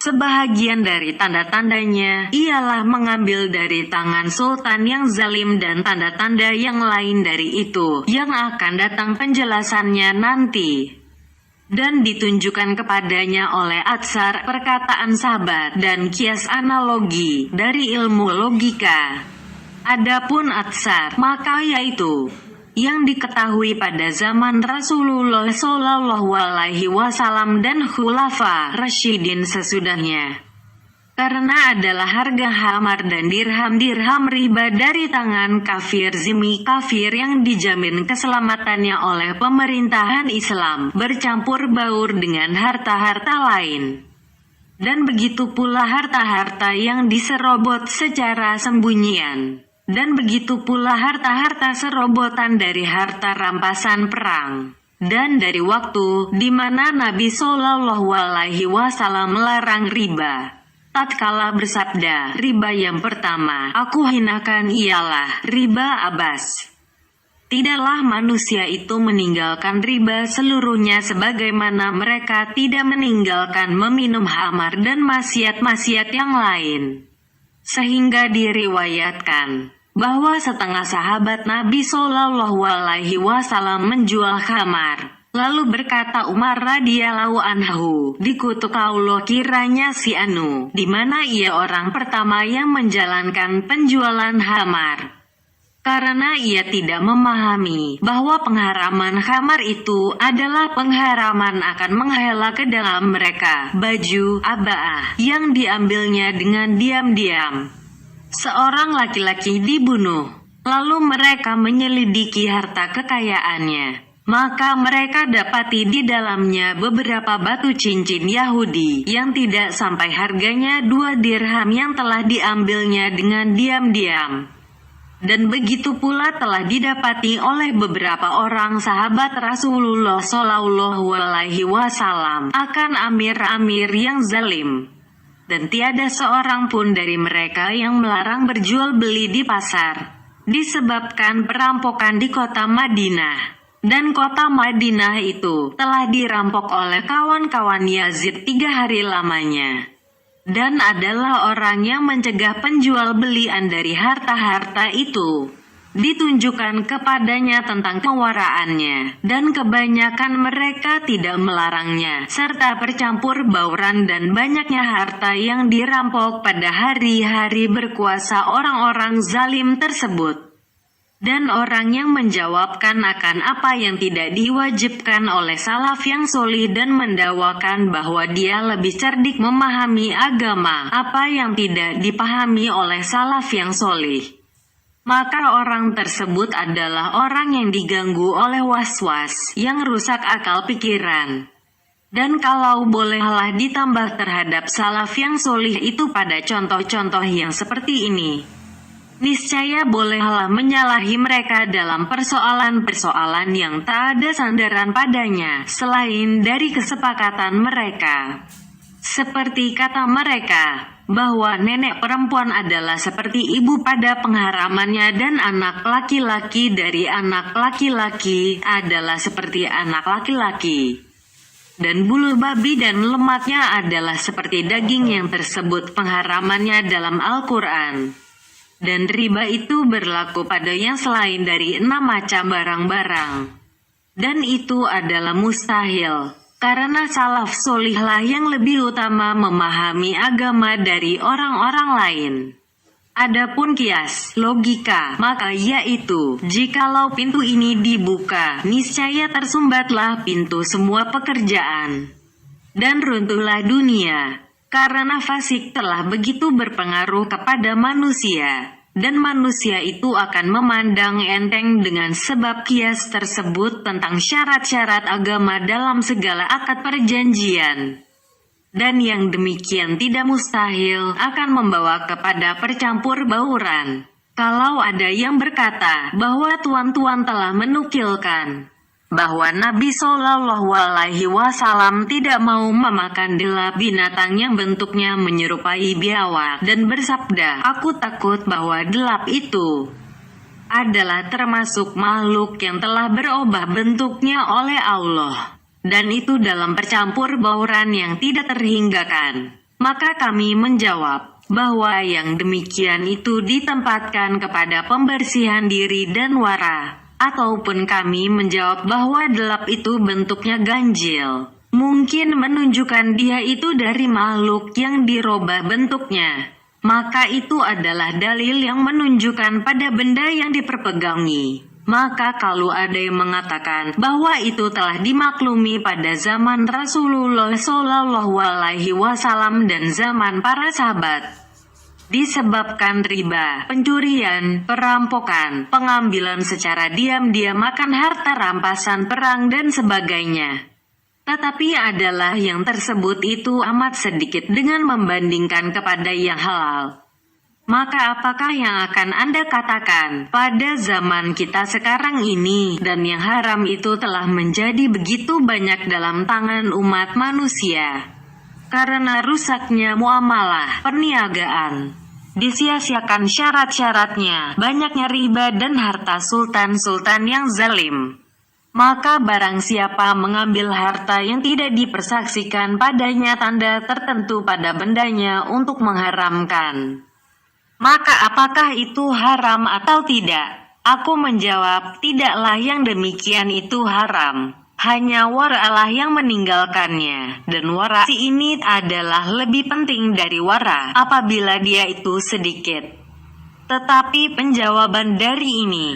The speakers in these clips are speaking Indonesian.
Sebahagian dari tanda-tandanya ialah mengambil dari tangan sultan yang zalim dan tanda-tanda yang lain dari itu yang akan datang penjelasannya nanti. Dan ditunjukkan kepadanya oleh atsar perkataan sahabat dan kias analogi dari ilmu logika. Adapun atsar, maka yaitu yang diketahui pada zaman Rasulullah Shallallahu Alaihi Wasallam dan Khulafa Rasyidin sesudahnya. Karena adalah harga khamar dan dirham-dirham riba dari tangan kafir zimmi kafir yang dijamin keselamatannya oleh pemerintahan Islam bercampur baur dengan harta-harta lain. Dan begitu pula harta-harta yang diserobot secara sembunyian. Dan begitu pula harta-harta serobotan dari harta rampasan perang. Dan dari waktu di mana Nabi Shallallahu Alaihi Wasallam melarang riba. Tatkala bersabda, riba yang pertama aku hinakan ialah riba abas. Tidaklah manusia itu meninggalkan riba seluruhnya sebagaimana mereka tidak meninggalkan meminum khamar dan maksiat-maksiat yang lain. Sehingga diriwayatkan bahwa setengah sahabat Nabi Shallallahu Alaihi Wasallam menjual khamar. Lalu berkata Umar radhiyallahu anhu, dikutuk Allah kiranya si anu, di mana ia orang pertama yang menjalankan penjualan khamar. Karena ia tidak memahami bahwa pengharaman khamar itu adalah pengharaman akan menghela ke dalam mereka baju aba'ah yang diambilnya dengan diam-diam. Seorang laki-laki dibunuh, lalu mereka menyelidiki harta kekayaannya. Maka mereka dapati di dalamnya beberapa batu cincin Yahudi yang tidak sampai harganya 2 dirham yang telah diambilnya dengan diam-diam. Dan begitu pula telah didapati oleh beberapa orang sahabat Rasulullah Shallallahu Alaihi Wasallam akan amir-amir yang zalim. Dan tiada seorang pun dari mereka yang melarang berjual beli di pasar, disebabkan perampokan di kota Madinah. Dan kota Madinah itu telah dirampok oleh kawan-kawan Yazid 3 hari lamanya. Dan adalah orang yang mencegah penjual belian dari harta-harta itu. Ditunjukkan kepadanya tentang kewaraannya, dan kebanyakan mereka tidak melarangnya, serta bercampur bauran dan banyaknya harta yang dirampok pada hari-hari berkuasa orang-orang zalim tersebut. Dan orang yang menjawabkan akan apa yang tidak diwajibkan oleh salaf yang solih dan mendakwakan bahwa dia lebih cerdik memahami agama apa yang tidak dipahami oleh salaf yang solih. Maka orang tersebut adalah orang yang diganggu oleh was-was yang rusak akal pikiran. Dan kalau bolehlah ditambah terhadap salaf yang solih itu pada contoh-contoh yang seperti ini, niscaya bolehlah menyalahi mereka dalam persoalan-persoalan yang tak ada sandaran padanya selain dari kesepakatan mereka. Seperti kata mereka, bahwa nenek perempuan adalah seperti ibu pada pengharamannya dan anak laki-laki dari anak laki-laki adalah seperti anak laki-laki. Dan bulu babi dan lemaknya adalah seperti daging yang tersebut pengharamannya dalam Al-Quran. Dan riba itu berlaku pada yang selain dari 6 macam barang-barang. Dan itu adalah mustahil. Karena salaf solihlah yang lebih utama memahami agama dari orang-orang lain. Adapun kias, logika, maka yaitu, jikalau pintu ini dibuka, niscaya tersumbatlah pintu semua pekerjaan. Dan runtuhlah dunia, karena fasik telah begitu berpengaruh kepada manusia. Dan manusia itu akan memandang enteng dengan sebab kias tersebut tentang syarat-syarat agama dalam segala akad perjanjian. Dan yang demikian tidak mustahil akan membawa kepada percampur bauran. Kalau ada yang berkata bahwa tuan-tuan telah menukilkan bahwa Nabi Shallallahu Alaihi Wasallam tidak mau memakan delap binatang yang bentuknya menyerupai biawak dan bersabda, aku takut bahwa delap itu adalah termasuk makhluk yang telah berubah bentuknya oleh Allah, dan itu dalam percampur bauran yang tidak terhinggakan. Maka kami menjawab bahwa yang demikian itu ditempatkan kepada pembersihan diri dan wara. Ataupun kami menjawab bahwa delap itu bentuknya ganjil. Mungkin menunjukkan dia itu dari makhluk yang dirubah bentuknya. Maka itu adalah dalil yang menunjukkan pada benda yang diperpegangi. Maka kalau ada yang mengatakan bahwa itu telah dimaklumi pada zaman Rasulullah Shallallahu Alaihi Wasallam dan zaman para sahabat, disebabkan riba, pencurian, perampokan, pengambilan secara diam-diam makan harta rampasan perang dan sebagainya. Tetapi adalah yang tersebut itu amat sedikit dengan membandingkan kepada yang halal. Maka apakah yang akan Anda katakan pada zaman kita sekarang ini dan yang haram itu telah menjadi begitu banyak dalam tangan umat manusia? Karena rusaknya muamalah, perniagaan, disia-siakan syarat-syaratnya, banyaknya riba dan harta sultan-sultan yang zalim. Maka barang siapa mengambil harta yang tidak dipersaksikan padanya tanda tertentu pada bendanya untuk mengharamkan, maka apakah itu haram atau tidak? Aku menjawab, tidaklah yang demikian itu haram. Hanya waralah yang meninggalkannya, dan wara ini adalah lebih penting dari wara apabila dia itu sedikit. Tetapi penjawaban dari ini,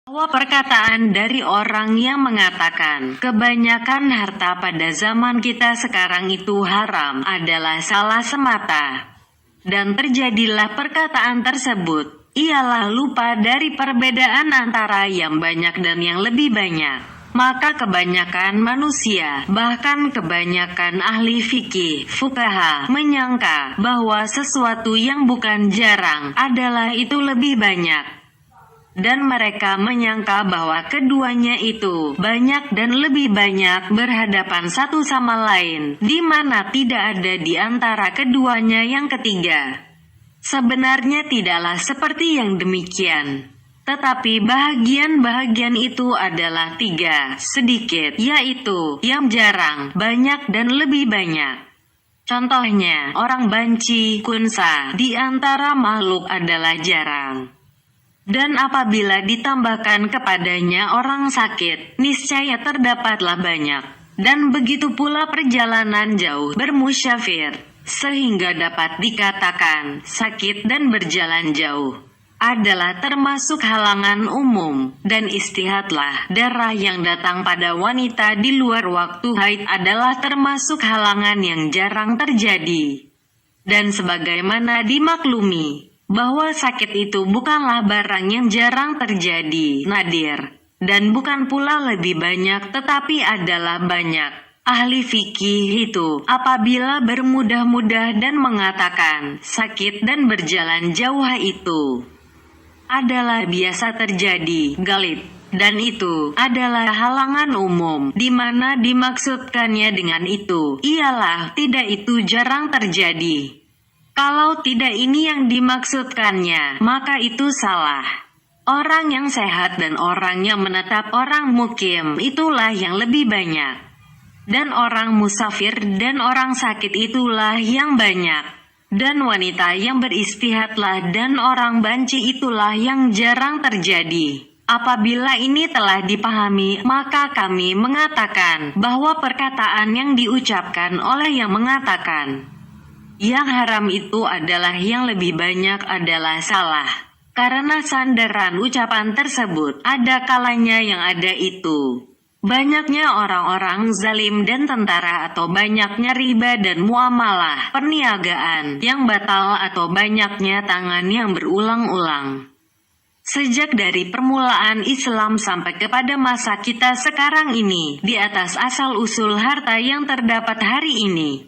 bahwa perkataan dari orang yang mengatakan kebanyakan harta pada zaman kita sekarang itu haram adalah salah semata. Dan terjadilah perkataan tersebut, ialah lupa dari perbedaan antara yang banyak dan yang lebih banyak. Maka kebanyakan manusia, bahkan kebanyakan ahli fikih, fuqaha, menyangka bahwa sesuatu yang bukan jarang adalah itu lebih banyak. Dan mereka menyangka bahwa keduanya itu banyak dan lebih banyak berhadapan satu sama lain, di mana tidak ada di antara keduanya yang ketiga. Sebenarnya tidaklah seperti yang demikian. Tetapi bahagian-bahagian itu adalah tiga, sedikit, yaitu yang jarang, banyak dan lebih banyak. Contohnya, orang banci, kunsa, di antara makhluk adalah jarang. Dan apabila ditambahkan kepadanya orang sakit, niscaya terdapatlah banyak. Dan begitu pula perjalanan jauh bermusyafir, sehingga dapat dikatakan sakit dan berjalan jauh adalah termasuk halangan umum. Dan istihadlah, darah yang datang pada wanita di luar waktu haid adalah termasuk halangan yang jarang terjadi. Dan sebagaimana dimaklumi bahwa sakit itu bukanlah barang yang jarang terjadi, nadir, dan bukan pula lebih banyak tetapi adalah banyak. Ahli fikih itu apabila bermudah-mudah dan mengatakan sakit dan berjalan jauh itu adalah biasa terjadi, galib, dan itu adalah halangan umum, di mana dimaksudkannya dengan itu ialah tidak itu jarang terjadi. Kalau tidak ini yang dimaksudkannya, maka itu salah. Orang yang sehat dan orang yang menetap orang mukim itulah yang lebih banyak. Dan orang musafir dan orang sakit itulah yang banyak. Dan wanita yang beristihadlah dan orang banci itulah yang jarang terjadi. Apabila ini telah dipahami, maka kami mengatakan bahwa perkataan yang diucapkan oleh yang mengatakan yang haram itu adalah yang lebih banyak adalah salah. Karena sandaran ucapan tersebut ada kalanya yang ada itu banyaknya orang-orang zalim dan tentara atau banyaknya riba dan muamalah, perniagaan yang batal atau banyaknya tangan yang berulang-ulang. Sejak dari permulaan Islam sampai kepada masa kita sekarang ini, di atas asal-usul harta yang terdapat hari ini,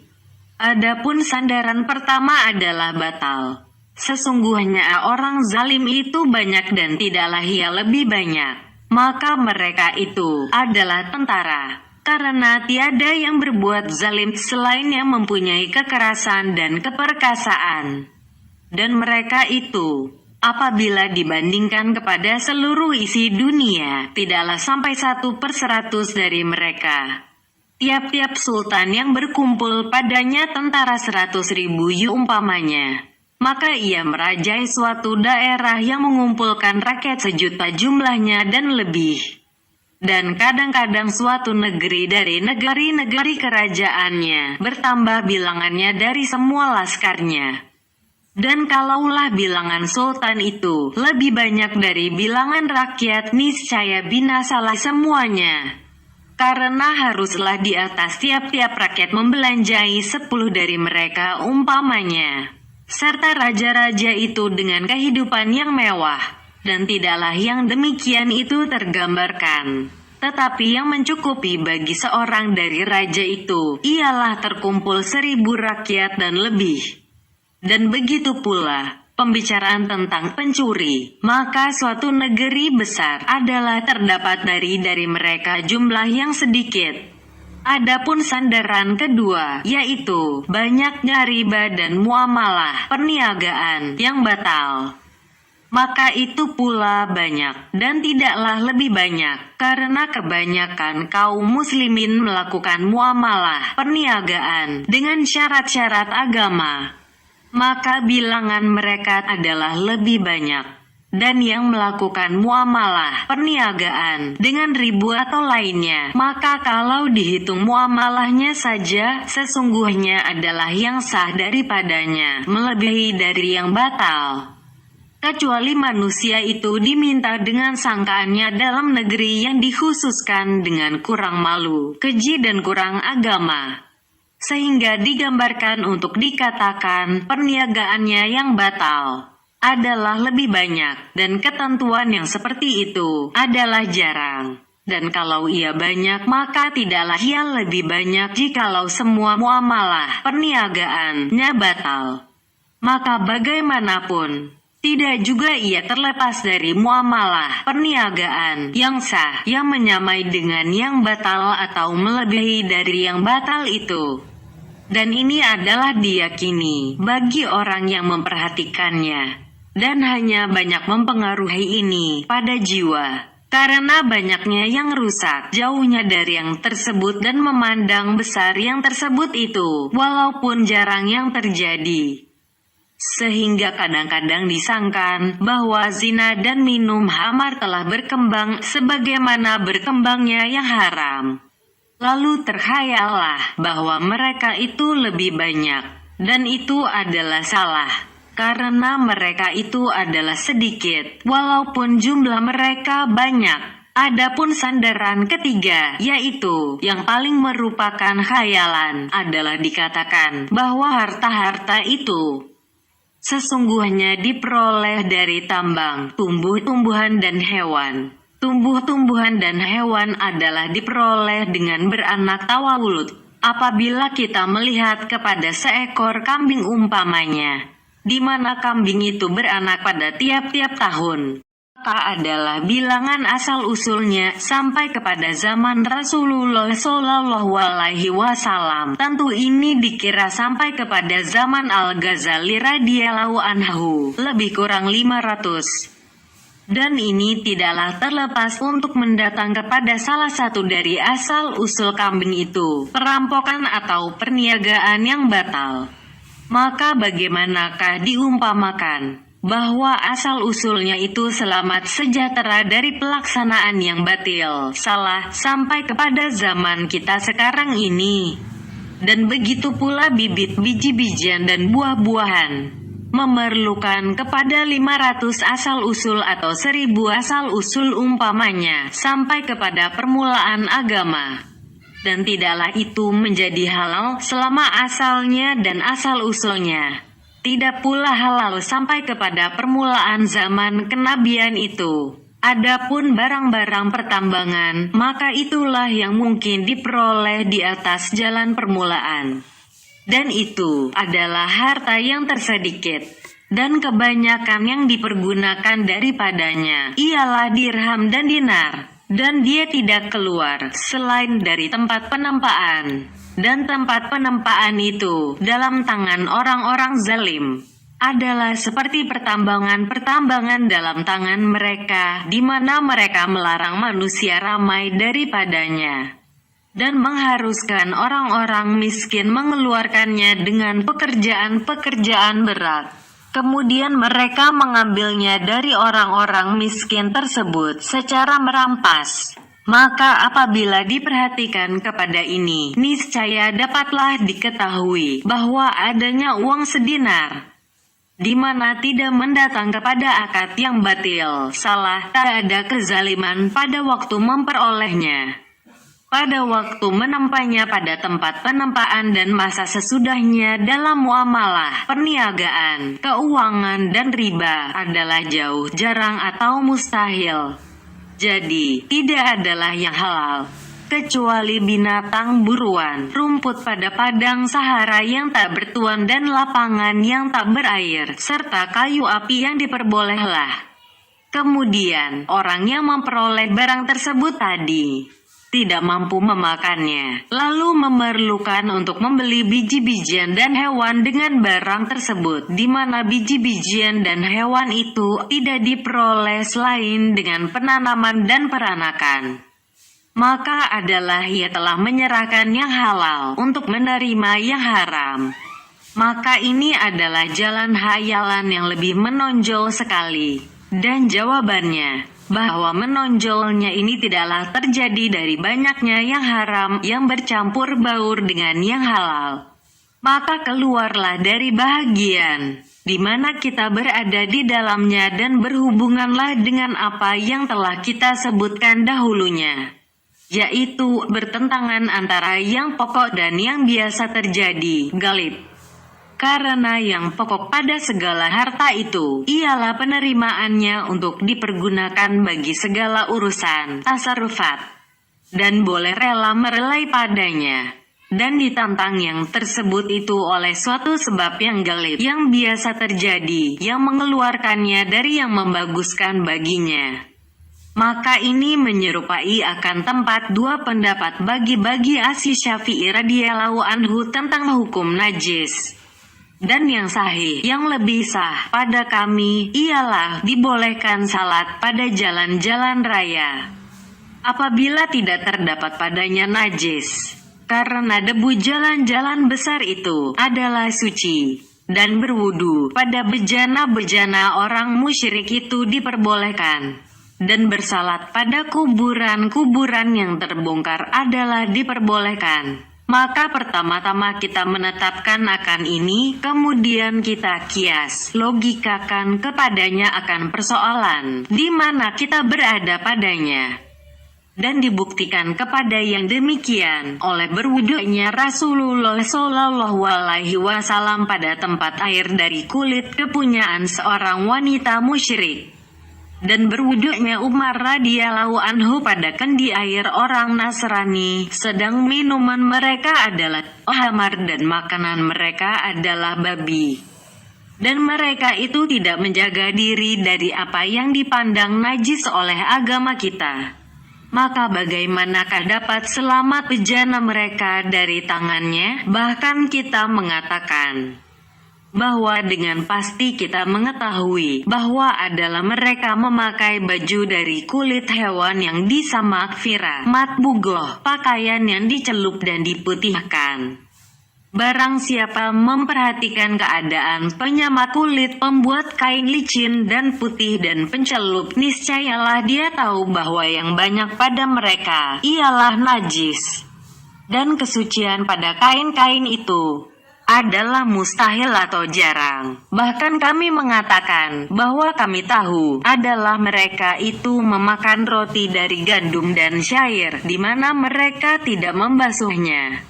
adapun sandaran pertama adalah batal. Sesungguhnya orang zalim itu banyak dan tidaklah ia lebih banyak. Maka mereka itu adalah tentara. Karena tiada yang berbuat zalim selain yang mempunyai kekerasan dan keperkasaan. Dan mereka itu, apabila dibandingkan kepada seluruh isi dunia, tidaklah sampai 1/100 dari mereka. tiap-tiap sultan yang berkumpul padanya tentara 100.000 umpamanya, maka ia merajai suatu daerah yang mengumpulkan rakyat sejuta jumlahnya dan lebih. Dan kadang-kadang suatu negeri dari negeri-negeri kerajaannya bertambah bilangannya dari semua laskarnya. Dan kalaulah bilangan sultan itu lebih banyak dari bilangan rakyat, niscaya binasalah semuanya. Karena haruslah di atas tiap-tiap rakyat membelanjai 10 dari mereka umpamanya. Serta raja-raja itu dengan kehidupan yang mewah. Dan tidaklah yang demikian itu tergambarkan. Tetapi yang mencukupi bagi seorang dari raja itu, ialah terkumpul 1.000 rakyat dan lebih. Dan begitu pula pembicaraan tentang pencuri, maka suatu negeri besar adalah terdapat dari mereka jumlah yang sedikit. Adapun sandaran kedua, yaitu banyaknya riba dan muamalah perniagaan yang batal, maka itu pula banyak dan tidaklah lebih banyak, karena kebanyakan kaum muslimin melakukan muamalah perniagaan dengan syarat-syarat agama. Maka bilangan mereka adalah lebih banyak, dan yang melakukan muamalah perniagaan dengan ribu atau lainnya, maka kalau dihitung muamalahnya saja, sesungguhnya adalah yang sah daripadanya, melebihi dari yang batal. Kecuali manusia itu diminta dengan sangkaannya dalam negeri yang dikhususkan dengan kurang malu, keji dan kurang agama, sehingga digambarkan untuk dikatakan perniagaannya yang batal adalah lebih banyak, dan ketentuan yang seperti itu adalah jarang. Dan kalau ia banyak, maka tidaklah ia lebih banyak jikalau semua muamalah perniagaannya batal. Maka bagaimanapun, tidak juga ia terlepas dari muamalah perniagaan yang sah, yang menyamai dengan yang batal atau melebihi dari yang batal itu. Dan ini adalah diyakini bagi orang yang memperhatikannya, dan hanya banyak mempengaruhi ini pada jiwa, karena banyaknya yang rusak jauhnya dari yang tersebut dan memandang besar yang tersebut itu, walaupun jarang yang terjadi. Sehingga kadang-kadang disangkan bahwa zina dan minum khamar telah berkembang sebagaimana berkembangnya yang haram. Lalu terkhayalah bahwa mereka itu lebih banyak, dan itu adalah salah, karena mereka itu adalah sedikit, walaupun jumlah mereka banyak. Adapun sandaran ketiga, yaitu yang paling merupakan khayalan, adalah dikatakan bahwa harta-harta itu sesungguhnya diperoleh dari tambang, tumbuh-tumbuhan dan hewan. Tumbuh-tumbuhan dan hewan adalah diperoleh dengan beranak tawalud. Apabila kita melihat kepada seekor kambing umpamanya, di mana kambing itu beranak pada tiap-tiap tahun, maka adalah bilangan asal-usulnya sampai kepada zaman Rasulullah Shallallahu Alaihi Wasallam. Tentu ini dikira sampai kepada zaman Al-Ghazali radhiyallahu anhu, lebih kurang 500. Dan ini tidaklah terlepas untuk mendatang kepada salah satu dari asal-usul kambing itu, perampokan atau perniagaan yang batal. Maka bagaimanakah diumpamakan bahwa asal-usulnya itu selamat sejahtera dari pelaksanaan yang batil, salah, sampai kepada zaman kita sekarang ini. Dan begitu pula bibit biji-bijian dan buah-buahan memerlukan kepada 500 asal-usul atau 1.000 asal-usul umpamanya, sampai kepada permulaan agama. Dan tidaklah itu menjadi halal selama asalnya dan asal-usulnya tidak pula halal sampai kepada permulaan zaman kenabian itu. Adapun barang-barang pertambangan, maka itulah yang mungkin diperoleh di atas jalan permulaan. Dan itu adalah harta yang tersedikit, dan kebanyakan yang dipergunakan daripadanya ialah dirham dan dinar, dan dia tidak keluar selain dari tempat penempaan, dan tempat penempaan itu dalam tangan orang-orang zalim adalah seperti pertambangan-pertambangan dalam tangan mereka, di mana mereka melarang manusia ramai daripadanya. dan mengharuskan orang-orang miskin mengeluarkannya dengan pekerjaan-pekerjaan berat. Kemudian mereka mengambilnya dari orang-orang miskin tersebut secara merampas. Maka apabila diperhatikan kepada ini, niscaya dapatlah diketahui bahwa adanya uang sedinar, di mana tidak mendatang kepada akad yang batil, salah, tak ada kezaliman pada waktu memperolehnya, pada waktu menampanya pada tempat penempaan dan masa sesudahnya dalam muamalah, perniagaan, keuangan dan riba adalah jauh, jarang atau mustahil. Jadi, tidak adalah yang halal, kecuali binatang buruan, rumput pada padang Sahara yang tak bertuan dan lapangan yang tak berair, serta kayu api yang diperbolehlah. Kemudian, orang yang memperoleh barang tersebut tadi tidak mampu memakannya, lalu memerlukan untuk membeli biji-bijian dan hewan dengan barang tersebut, di mana biji-bijian dan hewan itu tidak diperoleh selain dengan penanaman dan peranakan. Maka adalah ia telah menyerahkan yang halal untuk menerima yang haram. Maka ini adalah jalan hayalan yang lebih menonjol sekali. Dan jawabannya, bahwa menonjolnya ini tidaklah terjadi dari banyaknya yang haram yang bercampur baur dengan yang halal. Maka keluarlah dari bahagian di mana kita berada di dalamnya dan berhubunganlah dengan apa yang telah kita sebutkan dahulunya, yaitu bertentangan antara yang pokok dan yang biasa terjadi, galib. Karena yang pokok pada segala harta itu ialah penerimaannya untuk dipergunakan bagi segala urusan tasarrufat, dan boleh rela merelai padanya, dan ditantang yang tersebut itu oleh suatu sebab yang galib yang biasa terjadi, yang mengeluarkannya dari yang membaguskan baginya. Maka ini menyerupai akan tempat dua pendapat bagi Asy-Syafi'i radhiyallahu anhu tentang hukum najis. Dan yang sahih, yang lebih sah pada kami, ialah dibolehkan salat pada jalan-jalan raya, apabila tidak terdapat padanya najis, karena debu jalan-jalan besar itu adalah suci, dan berwudu pada bejana-bejana orang musyrik itu diperbolehkan, dan bersalat pada kuburan-kuburan yang terbongkar adalah diperbolehkan. Maka pertama-tama kita menetapkan akan ini, kemudian kita kias, logikakan kepadanya akan persoalan di mana kita berada padanya, dan dibuktikan kepada yang demikian oleh berwudunya Rasulullah Shallallahu Alaihi Wasallam pada tempat air dari kulit kepunyaan seorang wanita musyrik, dan berwudunya Umar radhiyallahu anhu pada kendi air orang Nasrani, sedang minuman mereka adalah khamar dan makanan mereka adalah babi. Dan mereka itu tidak menjaga diri dari apa yang dipandang najis oleh agama kita. Maka bagaimanakah dapat selamat bejana mereka dari tangannya? Bahkan kita mengatakan bahwa dengan pasti kita mengetahui bahwa adalah mereka memakai baju dari kulit hewan yang disamak fira, matbugoh, pakaian yang dicelup dan diputihkan. Barang siapa memperhatikan keadaan penyamak kulit, pembuat kain licin dan putih dan pencelup, niscayalah dia tahu bahwa yang banyak pada mereka ialah najis, dan kesucian pada kain-kain itu adalah mustahil atau jarang. Bahkan kami mengatakan bahwa kami tahu adalah mereka itu memakan roti dari gandum dan syair, di mana mereka tidak membasuhnya.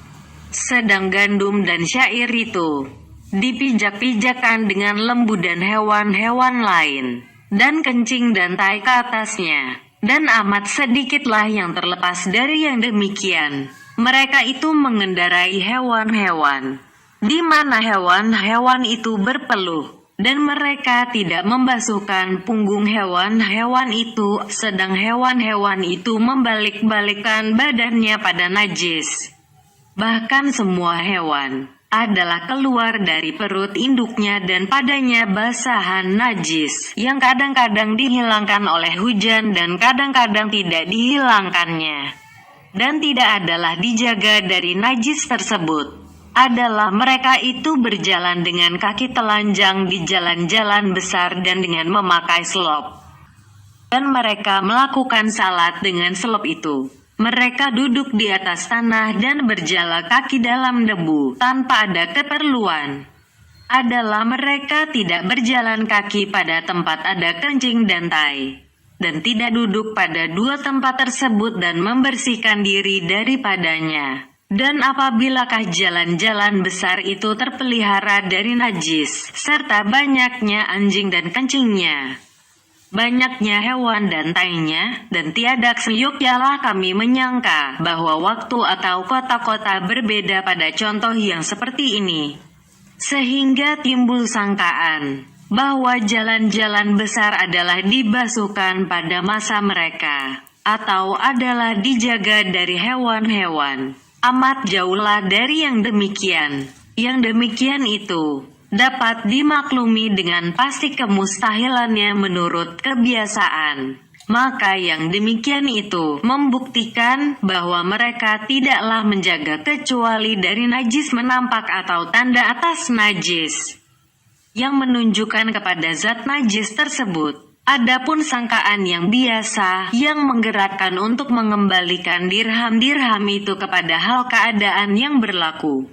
Sedang gandum dan syair itu dipijak-pijakan dengan lembu dan hewan-hewan lain, dan kencing dan tai ke atasnya, dan amat sedikitlah yang terlepas dari yang demikian. Mereka itu mengendarai hewan-hewan, di mana hewan-hewan itu berpeluh, dan mereka tidak membasuhkan punggung hewan-hewan itu, sedang hewan-hewan itu membalik-balikkan badannya pada najis. Bahkan semua hewan adalah keluar dari perut induknya dan padanya basahan najis, yang kadang-kadang dihilangkan oleh hujan dan kadang-kadang tidak dihilangkannya. dan tidak adalah dijaga dari najis tersebut, adalah mereka itu berjalan dengan kaki telanjang di jalan-jalan besar dan dengan memakai selop. Dan mereka melakukan salat dengan selop itu. Mereka duduk di atas tanah dan berjalan kaki dalam debu tanpa ada keperluan. Adalah mereka tidak berjalan kaki pada tempat ada kencing dan tai, dan tidak duduk pada dua tempat tersebut dan membersihkan diri daripadanya. Dan apabilakah jalan-jalan besar itu terpelihara dari najis, serta banyaknya anjing dan kencingnya, banyaknya hewan dan tainya, dan tiada seyuknyalah kami menyangka bahwa waktu atau kota-kota berbeda pada contoh yang seperti ini, sehingga timbul sangkaan bahwa jalan-jalan besar adalah dibasuhkan pada masa mereka, atau adalah dijaga dari hewan-hewan. Amat jauhlah dari yang demikian. Yang demikian itu dapat dimaklumi dengan pasti kemustahilannya menurut kebiasaan. Maka yang demikian itu membuktikan bahwa mereka tidaklah menjaga kecuali dari najis menampak atau tanda atas najis yang menunjukkan kepada zat najis tersebut. Adapun sangkaan yang biasa yang menggerakkan untuk mengembalikan dirham-dirham itu kepada hal keadaan yang berlaku,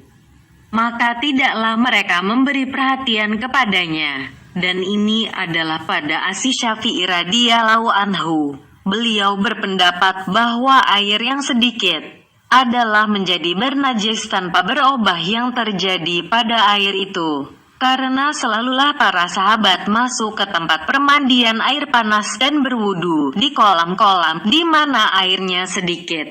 maka tidaklah mereka memberi perhatian kepadanya. Dan ini adalah pada Asy-Syafi'i radhiyallahu anhu. Beliau berpendapat bahwa air yang sedikit adalah menjadi bernajis tanpa berubah yang terjadi pada air itu. Karena selalulah para sahabat masuk ke tempat permandian air panas dan berwudu di kolam-kolam di mana airnya sedikit,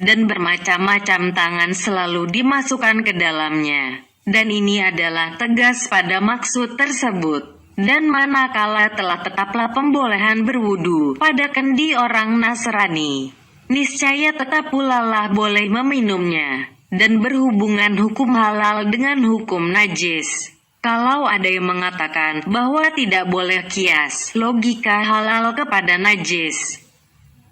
dan bermacam-macam tangan selalu dimasukkan ke dalamnya. Dan ini adalah tegas pada maksud tersebut. Dan manakala telah tetaplah pembolehan berwudu pada kendi orang Nasrani, niscaya tetap pula lah boleh meminumnya, dan berhubungan hukum halal dengan hukum najis. Kalau ada yang mengatakan bahwa tidak boleh kias logika halal kepada najis,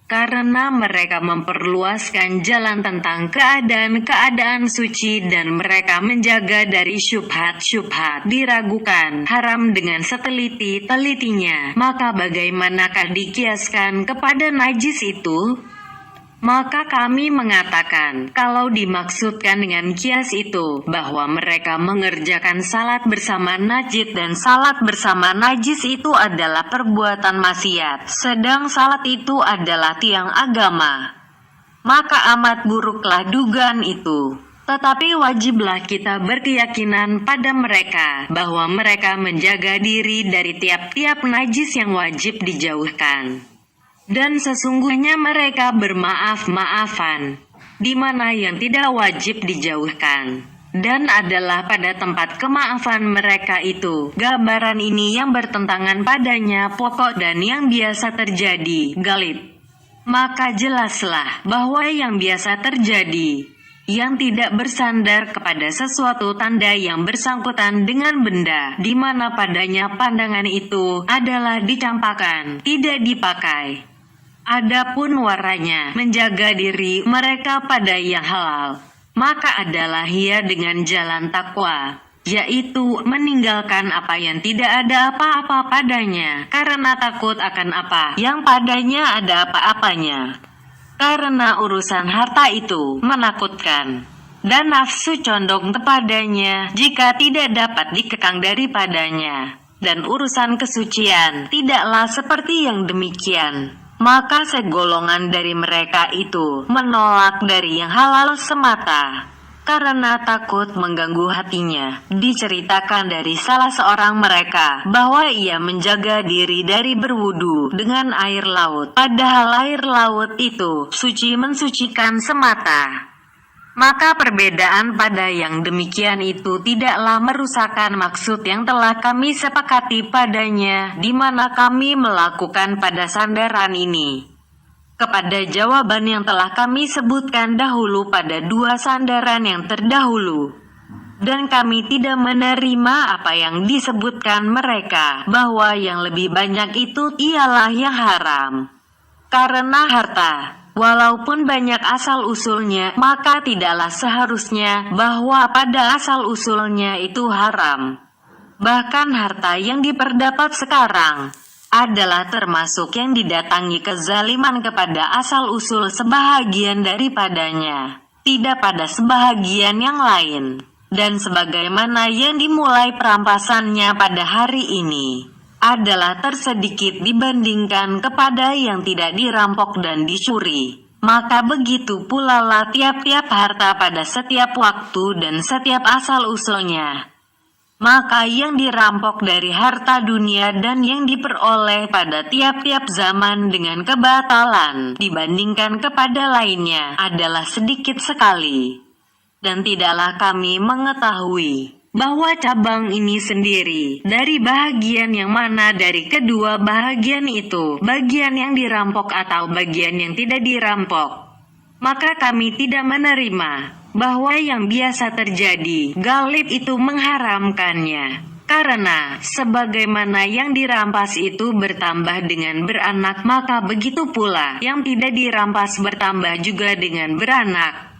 karena mereka memperluaskan jalan tentang keadaan-keadaan suci dan mereka menjaga dari syubhat-syubhat diragukan haram dengan seteliti-telitinya, maka bagaimanakah dikiaskan kepada najis itu? Maka kami mengatakan, kalau dimaksudkan dengan kias itu, bahwa mereka mengerjakan salat bersama najis dan salat bersama najis itu adalah perbuatan maksiat, sedang salat itu adalah tiang agama, maka amat buruklah dugaan itu. Tetapi wajiblah kita berkeyakinan pada mereka, bahwa mereka menjaga diri dari tiap-tiap najis yang wajib dijauhkan. Dan sesungguhnya mereka bermaaf-maafan, di mana yang tidak wajib dijauhkan. Dan adalah pada tempat kemaafan mereka itu, gambaran ini yang bertentangan padanya pokok dan yang biasa terjadi, galib. Maka jelaslah bahwa yang biasa terjadi, yang tidak bersandar kepada sesuatu tanda yang bersangkutan dengan benda, di mana padanya pandangan itu adalah dicampakkan, tidak dipakai. Adapun warnanya menjaga diri mereka pada yang halal, maka adalah ia dengan jalan takwa, yaitu meninggalkan apa yang tidak ada apa-apa padanya, karena takut akan apa yang padanya ada apa-apanya. Karena urusan harta itu menakutkan, dan nafsu condong kepadanya jika tidak dapat dikekang daripadanya, dan urusan kesucian tidaklah seperti yang demikian. Maka segolongan dari mereka itu menolak dari yang halal semata, karena takut mengganggu hatinya. Diceritakan dari salah seorang mereka, bahwa ia menjaga diri dari berwudu dengan air laut, padahal air laut itu suci mensucikan semata. Maka perbedaan pada yang demikian itu tidaklah merusakkan maksud yang telah kami sepakati padanya, di mana kami melakukan pada sandaran ini, kepada jawaban yang telah kami sebutkan dahulu pada dua sandaran yang terdahulu. Dan kami tidak menerima apa yang disebutkan mereka, bahwa yang lebih banyak itu ialah yang haram. Karena harta Walaupun banyak asal-usulnya, maka tidaklah seharusnya bahwa pada asal-usulnya itu haram. Bahkan harta yang diperdapat sekarang adalah termasuk yang didatangi kezaliman kepada asal-usul sebahagian daripadanya, tidak pada sebahagian yang lain. Dan sebagaimana yang dimulai perampasannya pada hari ini adalah tersedikit dibandingkan kepada yang tidak dirampok dan dicuri, maka begitu pula lah tiap-tiap harta pada setiap waktu dan setiap asal-usulnya. Maka yang dirampok dari harta dunia dan yang diperoleh pada tiap-tiap zaman dengan kebatalan dibandingkan kepada lainnya adalah sedikit sekali. Dan tidaklah kami mengetahui bahwa cabang ini sendiri dari bahagian yang mana dari kedua bahagian itu, bagian yang dirampok atau bagian yang tidak dirampok. Maka kami tidak menerima bahwa yang biasa terjadi, galib itu mengharamkannya. Karena sebagaimana yang dirampas itu bertambah dengan beranak, maka begitu pula yang tidak dirampas bertambah juga dengan beranak.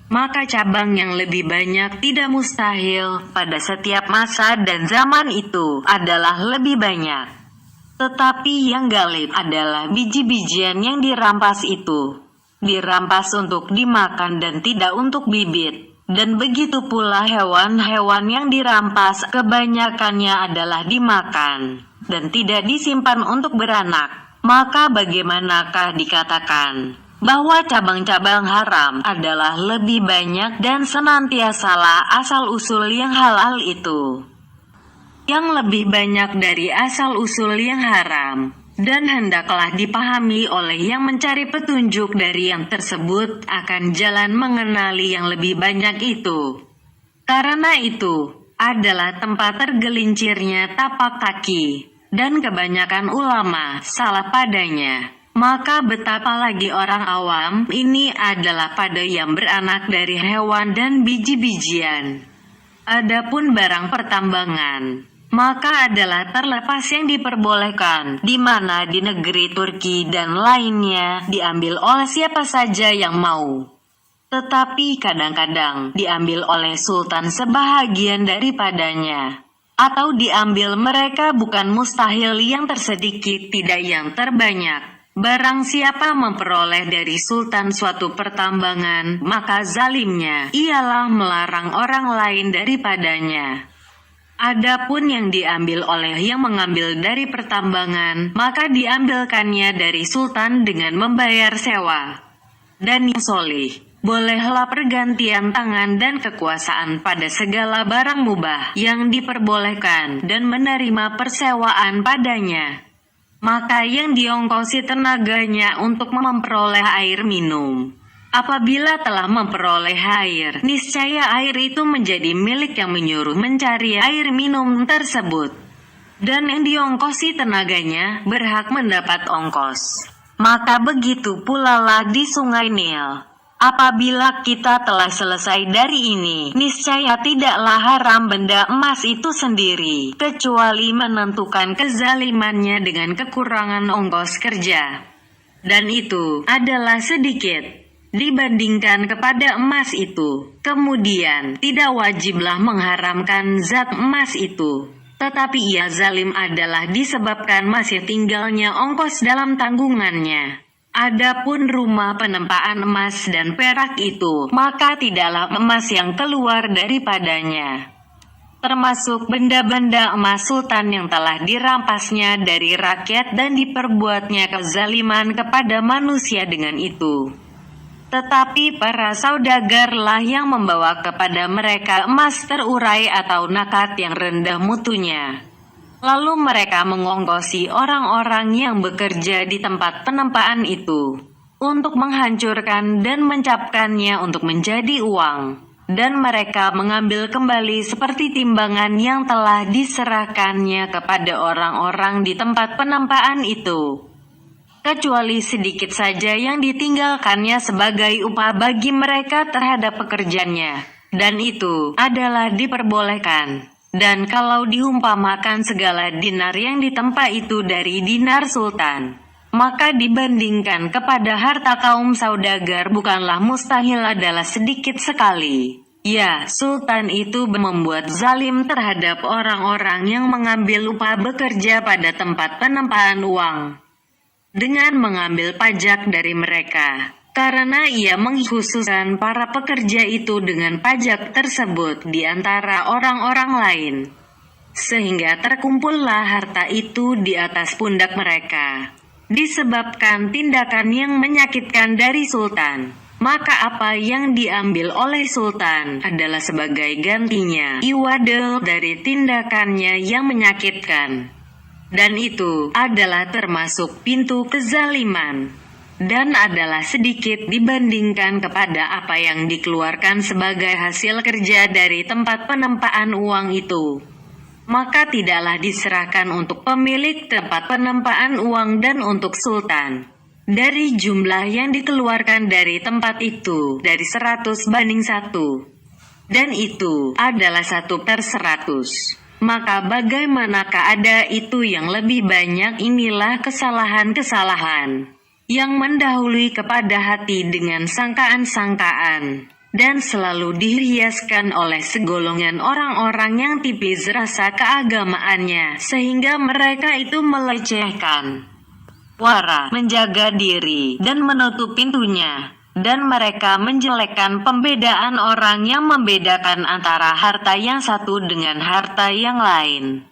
Maka cabang yang lebih banyak tidak mustahil pada setiap masa dan zaman itu adalah lebih banyak. Tetapi yang galib adalah biji-bijian yang dirampas itu. Dirampas untuk dimakan dan tidak untuk bibit. Dan begitu pula hewan-hewan yang dirampas kebanyakannya adalah dimakan dan tidak disimpan untuk beranak. Maka bagaimanakah dikatakan bahwa cabang-cabang haram adalah lebih banyak dan senantiasalah asal-usul yang halal itu yang lebih banyak dari asal-usul yang haram, dan hendaklah dipahami oleh yang mencari petunjuk dari yang tersebut akan jalan mengenali yang lebih banyak itu. Karena itu adalah tempat tergelincirnya tapak kaki, dan kebanyakan ulama salah padanya. Maka betapa lagi orang awam ini adalah pada yang beranak dari hewan dan biji-bijian. Adapun barang pertambangan, maka adalah terlepas yang diperbolehkan, di mana di negeri Turki dan lainnya diambil oleh siapa saja yang mau. Tetapi kadang-kadang diambil oleh sultan sebahagian daripadanya. Atau diambil mereka bukan mustahil yang tersedikit, tidak yang terbanyak. Barang siapa memperoleh dari sultan suatu pertambangan, maka zalimnya ialah melarang orang lain daripadanya. Adapun yang diambil oleh yang mengambil dari pertambangan, maka diambilkannya dari sultan dengan membayar sewa. Dan yang solih, bolehlah pergantian tangan dan kekuasaan pada segala barang mubah yang diperbolehkan dan menerima persewaan padanya. Maka yang diongkosi tenaganya untuk memperoleh air minum. Apabila telah memperoleh air, niscaya air itu menjadi milik yang menyuruh mencari air minum tersebut. Dan yang diongkosi tenaganya berhak mendapat ongkos. Maka begitu pula lah di Sungai Nil. Apabila kita telah selesai dari ini, niscaya tidaklah haram benda emas itu sendiri, kecuali menentukan kezalimannya dengan kekurangan ongkos kerja. Dan itu adalah sedikit dibandingkan kepada emas itu. Kemudian, tidak wajiblah mengharamkan zat emas itu. Tetapi ia zalim adalah disebabkan masih tinggalnya ongkos dalam tanggungannya. Adapun rumah penempaan emas dan perak itu, maka tidaklah emas yang keluar daripadanya. Termasuk benda-benda emas sultan yang telah dirampasnya dari rakyat dan diperbuatnya kezaliman kepada manusia dengan itu. Tetapi para saudagarlah yang membawa kepada mereka emas terurai atau nakat yang rendah mutunya. Lalu mereka mengongkosi orang-orang yang bekerja di tempat penempaan itu untuk menghancurkan dan mencapkannya untuk menjadi uang, dan mereka mengambil kembali seperti timbangan yang telah diserahkannya kepada orang-orang di tempat penempaan itu, kecuali sedikit saja yang ditinggalkannya sebagai upah bagi mereka terhadap pekerjaannya, dan itu adalah diperbolehkan. Dan kalau diumpamakan segala dinar yang ditempa itu dari dinar sultan, maka dibandingkan kepada harta kaum saudagar bukanlah mustahil adalah sedikit sekali. Ya, sultan itu membuat zalim terhadap orang-orang yang mengambil upah bekerja pada tempat penempaan uang dengan mengambil pajak dari mereka. Karena ia mengkhususkan para pekerja itu dengan pajak tersebut di antara orang-orang lain, sehingga terkumpullah harta itu di atas pundak mereka. Disebabkan tindakan yang menyakitkan dari sultan, maka apa yang diambil oleh sultan adalah sebagai gantinya iwade dari tindakannya yang menyakitkan. Dan itu adalah termasuk pintu kezaliman, dan adalah sedikit dibandingkan kepada apa yang dikeluarkan sebagai hasil kerja dari tempat penempaan uang itu. Maka tidaklah diserahkan untuk pemilik tempat penempaan uang dan untuk sultan. Dari jumlah yang dikeluarkan dari tempat itu, dari 100 banding 1. Dan itu adalah 1/100. Maka bagaimanakah ada itu yang lebih banyak? Inilah kesalahan-kesalahan yang mendahului kepada hati dengan sangkaan-sangkaan, dan selalu dihiaskan oleh segolongan orang-orang yang tipis rasa keagamaannya, sehingga mereka itu melecehkan wara, menjaga diri, dan menutup pintunya. Dan mereka menjelekkan pembedaan orang yang membedakan antara harta yang satu dengan harta yang lain.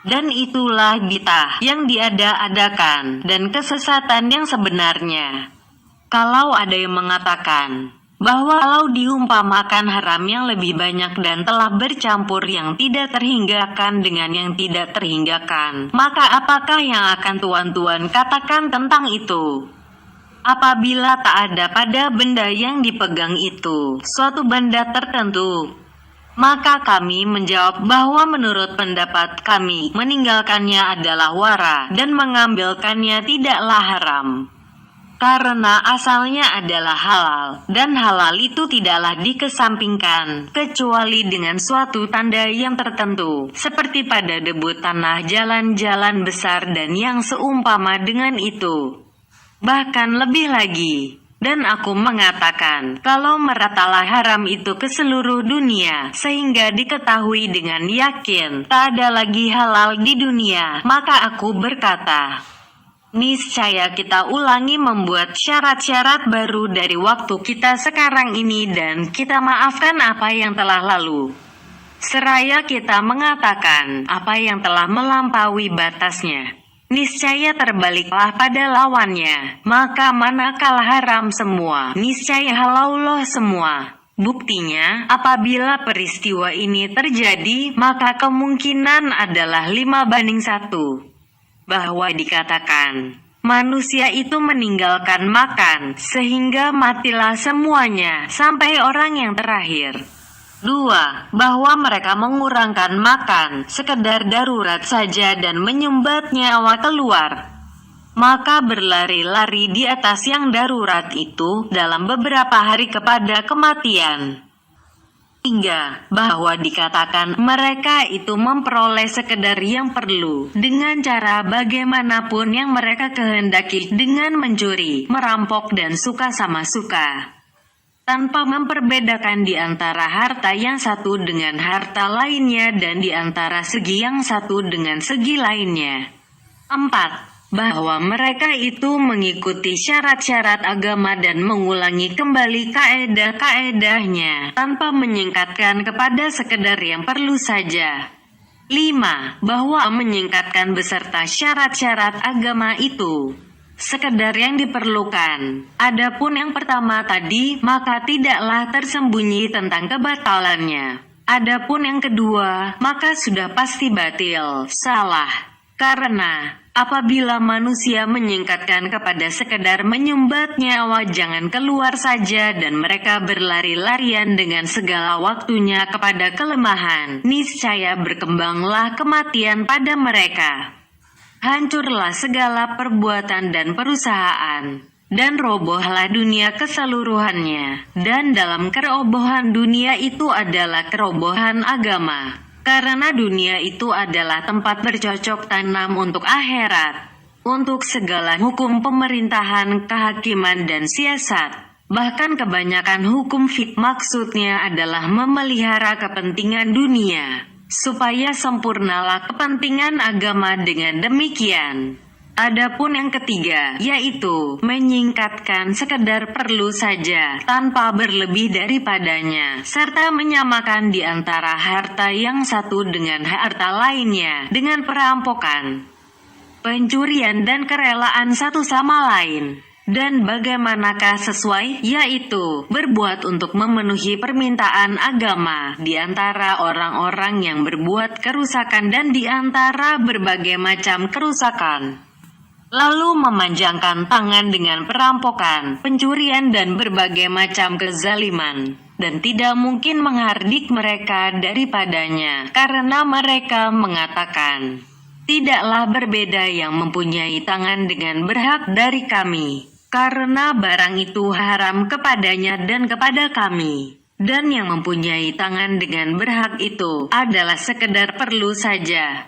Dan itulah bid'ah yang diada-adakan dan kesesatan yang sebenarnya. Kalau ada yang mengatakan bahwa kalau diumpamakan haram yang lebih banyak dan telah bercampur yang tidak terhinggakan dengan yang tidak terhinggakan, maka apakah yang akan tuan-tuan katakan tentang itu? Apabila tak ada pada benda yang dipegang itu suatu benda tertentu, maka kami menjawab bahwa menurut pendapat kami, meninggalkannya adalah wara dan mengambilkannya tidaklah haram. Karena asalnya adalah halal, dan halal itu tidaklah dikesampingkan, kecuali dengan suatu tanda yang tertentu, seperti pada debut tanah, jalan-jalan besar dan yang seumpama dengan itu. Bahkan lebih lagi, dan aku mengatakan, kalau meratalah haram itu ke seluruh dunia, sehingga diketahui dengan yakin, tak ada lagi halal di dunia, maka aku berkata, niscaya kita ulangi membuat syarat-syarat baru dari waktu kita sekarang ini dan kita maafkan apa yang telah lalu. Seraya kita mengatakan apa yang telah melampaui batasnya. Niscaya terbaliklah pada lawannya, maka manakala haram semua, niscaya halallah semua. Buktinya, apabila peristiwa ini terjadi, maka kemungkinan adalah 5/1. Bahwa dikatakan, manusia itu meninggalkan makan, sehingga matilah semuanya, sampai orang yang terakhir. 2. Bahwa mereka mengurangkan makan, sekedar darurat saja dan menyumbat nyawa keluar. Maka berlari-lari di atas yang darurat itu dalam beberapa hari kepada kematian. 3. Bahwa dikatakan mereka itu memperoleh sekedar yang perlu, dengan cara bagaimanapun yang mereka kehendaki dengan mencuri, merampok dan suka sama suka, tanpa memperbedakan di antara harta yang satu dengan harta lainnya dan di antara segi yang satu dengan segi lainnya. 4. Bahwa mereka itu mengikuti syarat-syarat agama dan mengulangi kembali kaedah-kaedahnya tanpa menyingkatkan kepada sekedar yang perlu saja. 5. Bahwa menyingkatkan beserta syarat-syarat agama itu sekedar yang diperlukan. Adapun yang pertama tadi, maka tidaklah tersembunyi tentang kebatalannya. Adapun yang kedua, maka sudah pasti batil, salah. Karena apabila manusia menyingkatkan kepada sekedar menyumbat nyawa, jangan keluar saja dan mereka berlari-larian dengan segala waktunya kepada kelemahan, niscaya berkembanglah kematian pada mereka. Hancurlah segala perbuatan dan perusahaan, dan robohlah dunia keseluruhannya. Dan dalam kerobohan dunia itu adalah kerobohan agama, karena dunia itu adalah tempat bercocok tanam untuk akhirat. untuk segala hukum pemerintahan, kehakiman dan siasat. Bahkan kebanyakan hukum maksudnya adalah memelihara kepentingan dunia, supaya sempurnalah kepentingan agama dengan demikian. Adapun yang ketiga, yaitu menyingkatkan sekedar perlu saja, tanpa berlebih daripadanya, serta menyamakan di antara harta yang satu dengan harta lainnya, dengan perampokan, pencurian dan kerelaan satu sama lain. Dan bagaimanakah sesuai, yaitu berbuat untuk memenuhi permintaan agama di antara orang-orang yang berbuat kerusakan dan di antara berbagai macam kerusakan. Lalu memanjangkan tangan dengan perampokan, pencurian dan berbagai macam kezaliman, dan tidak mungkin menghardik mereka daripadanya, karena mereka mengatakan, tidaklah berbeda yang mempunyai tangan dengan berhak dari kami, karena barang itu haram kepadanya dan kepada kami. Dan yang mempunyai tangan dengan berhak itu adalah sekedar perlu saja.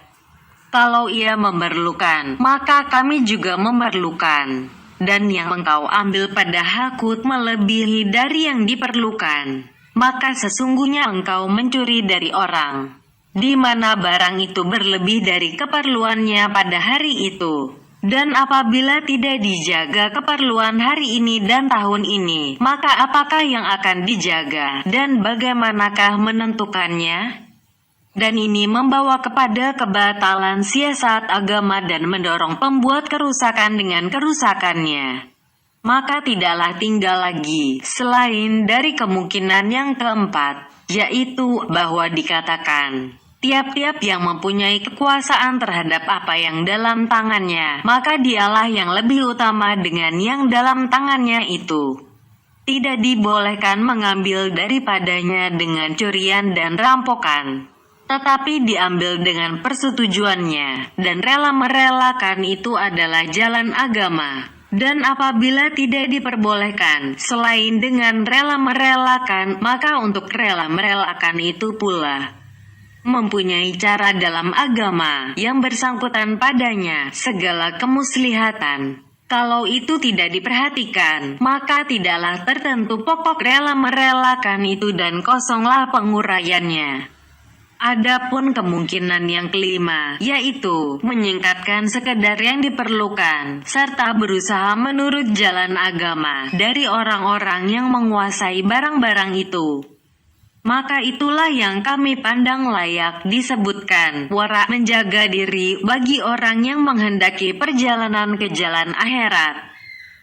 Kalau ia memerlukan, maka kami juga memerlukan. Dan yang engkau ambil pada hakut melebihi dari yang diperlukan, maka sesungguhnya engkau mencuri dari orang, di mana barang itu berlebih dari keperluannya pada hari itu. Dan apabila tidak dijaga keperluan hari ini dan tahun ini, maka apakah yang akan dijaga, dan bagaimanakah menentukannya? Dan ini membawa kepada kebatalan siasat agama dan mendorong pembuat kerusakan dengan kerusakannya. Maka tidaklah tinggal lagi selain dari kemungkinan yang keempat, yaitu bahwa dikatakan, tiap-tiap yang mempunyai kekuasaan terhadap apa yang dalam tangannya, maka dialah yang lebih utama dengan yang dalam tangannya itu. Tidak dibolehkan mengambil daripadanya dengan curian dan rampokan, tetapi diambil dengan persetujuannya, dan rela merelakan itu adalah jalan agama. Dan apabila tidak diperbolehkan, selain dengan rela merelakan, maka untuk rela merelakan itu pula mempunyai cara dalam agama yang bersangkutan padanya segala kemuslihatan. Kalau itu tidak diperhatikan, maka tidaklah tertentu pokok rela merelakan itu dan kosonglah penguraiannya. Adapun kemungkinan yang kelima, yaitu menyingkatkan sekedar yang diperlukan, serta berusaha menurut jalan agama dari orang-orang yang menguasai barang-barang itu. Maka itulah yang kami pandang layak disebutkan wara menjaga diri bagi orang yang menghendaki perjalanan ke jalan akhirat.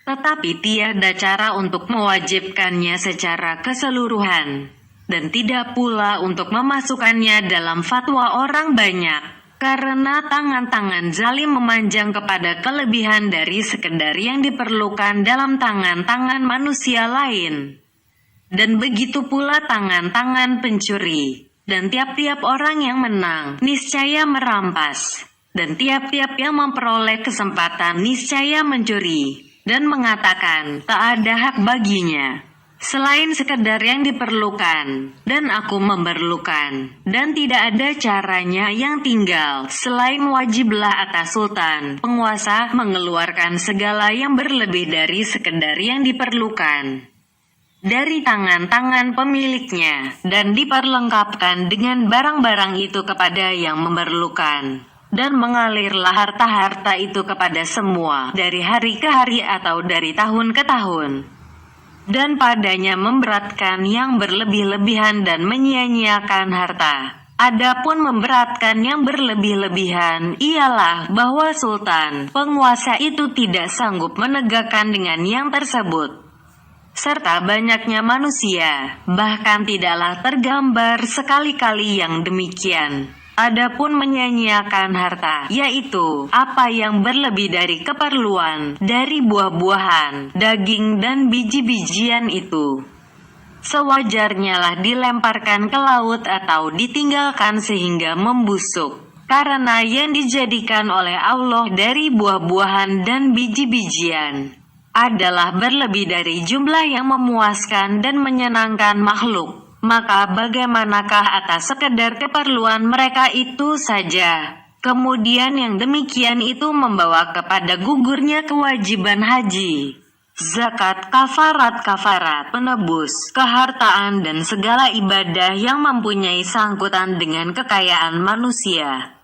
Tetapi tiada cara untuk mewajibkannya secara keseluruhan. Dan tidak pula untuk memasukkannya dalam fatwa orang banyak, karena tangan-tangan zalim memanjang kepada kelebihan dari sekedar yang diperlukan dalam tangan-tangan manusia lain. Dan begitu pula tangan-tangan pencuri, dan tiap-tiap orang yang menang niscaya merampas, dan tiap-tiap yang memperoleh kesempatan niscaya mencuri, dan mengatakan tak ada hak baginya selain sekedar yang diperlukan, dan aku memerlukan, dan tidak ada caranya yang tinggal, selain wajiblah atas sultan, penguasa, mengeluarkan segala yang berlebih dari sekedar yang diperlukan dari tangan-tangan pemiliknya, dan diperlengkapkan dengan barang-barang itu kepada yang memerlukan. Dan mengalirlah harta-harta itu kepada semua, dari hari ke hari atau dari tahun ke tahun. Dan padanya memberatkan yang berlebih-lebihan dan menyia-nyiakan harta. Adapun memberatkan yang berlebih-lebihan ialah bahwa sultan, penguasa itu tidak sanggup menegakkan dengan yang tersebut. Serta banyaknya manusia, bahkan tidaklah tergambar sekali-kali yang demikian. Adapun menyia-nyiakan harta, yaitu apa yang berlebih dari keperluan, dari buah-buahan, daging dan biji-bijian itu, sewajarnya lah dilemparkan ke laut atau ditinggalkan sehingga membusuk. Karena yang dijadikan oleh Allah dari buah-buahan dan biji-bijian adalah berlebih dari jumlah yang memuaskan dan menyenangkan makhluk. Maka bagaimanakah atas sekedar keperluan mereka itu saja, Kemudian yang demikian itu membawa kepada gugurnya kewajiban haji, zakat, kafarat, penebus, kehartaan dan segala ibadah yang mempunyai sangkutan dengan kekayaan manusia.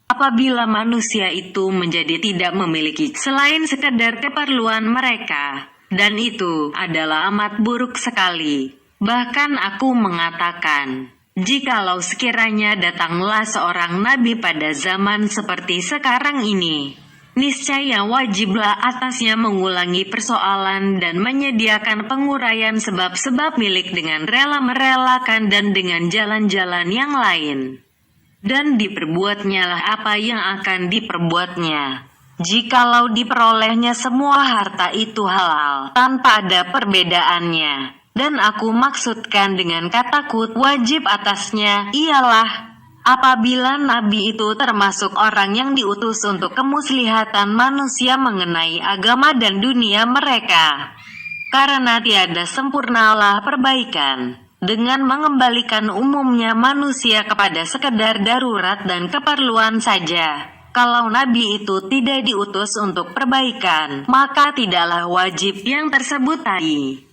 Apabila manusia itu menjadi tidak memiliki selain sekedar keperluan mereka, dan itu adalah amat buruk sekali. Bahkan aku mengatakan, jikalau sekiranya datanglah seorang nabi pada zaman seperti sekarang ini, niscaya wajiblah atasnya mengulangi persoalan dan menyediakan penguraian sebab-sebab milik dengan rela merelakan dan dengan jalan-jalan yang lain. Dan diperbuatnya lah apa yang akan diperbuatnya. Jikalau diperolehnya semua harta itu halal, tanpa ada perbedaannya. Dan aku maksudkan dengan kataku wajib atasnya, ialah apabila nabi itu termasuk orang yang diutus untuk kemuslihatan manusia mengenai agama dan dunia mereka. Karena tiada sempurnalah perbaikan, dengan mengembalikan umumnya manusia kepada sekedar darurat dan keperluan saja. Kalau nabi itu tidak diutus untuk perbaikan, maka tidaklah wajib yang tersebut tadi.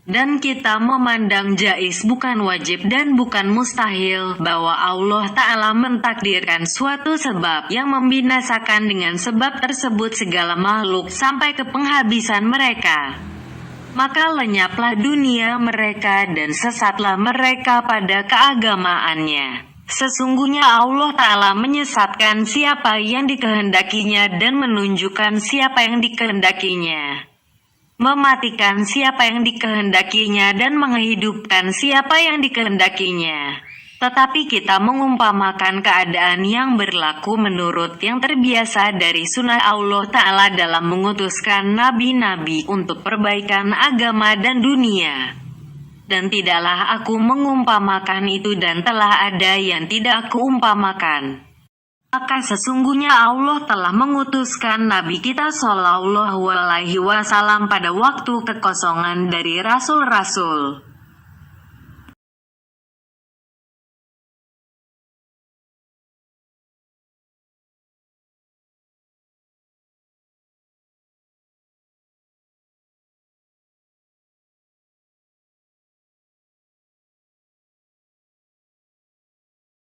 Dan kita memandang jais bukan wajib dan bukan mustahil bahwa Allah Ta'ala mentakdirkan suatu sebab yang membinasakan dengan sebab tersebut segala makhluk sampai ke penghabisan mereka. Maka lenyaplah dunia mereka dan sesatlah mereka pada keagamaannya. Sesungguhnya Allah Ta'ala menyesatkan siapa yang dikehendakinya dan menunjukkan siapa yang dikehendakinya. Mematikan siapa yang dikehendakinya dan menghidupkan siapa yang dikehendakinya. Tetapi kita mengumpamakan keadaan yang berlaku menurut yang terbiasa dari sunnah Allah Ta'ala dalam mengutuskan nabi-nabi untuk perbaikan agama dan dunia. Dan tidaklah aku mengumpamakan itu dan telah ada yang tidak aku umpamakan. Maka sesungguhnya Allah telah mengutuskan Nabi kita Shallallahu Alaihi Wasallam pada waktu kekosongan dari rasul-rasul.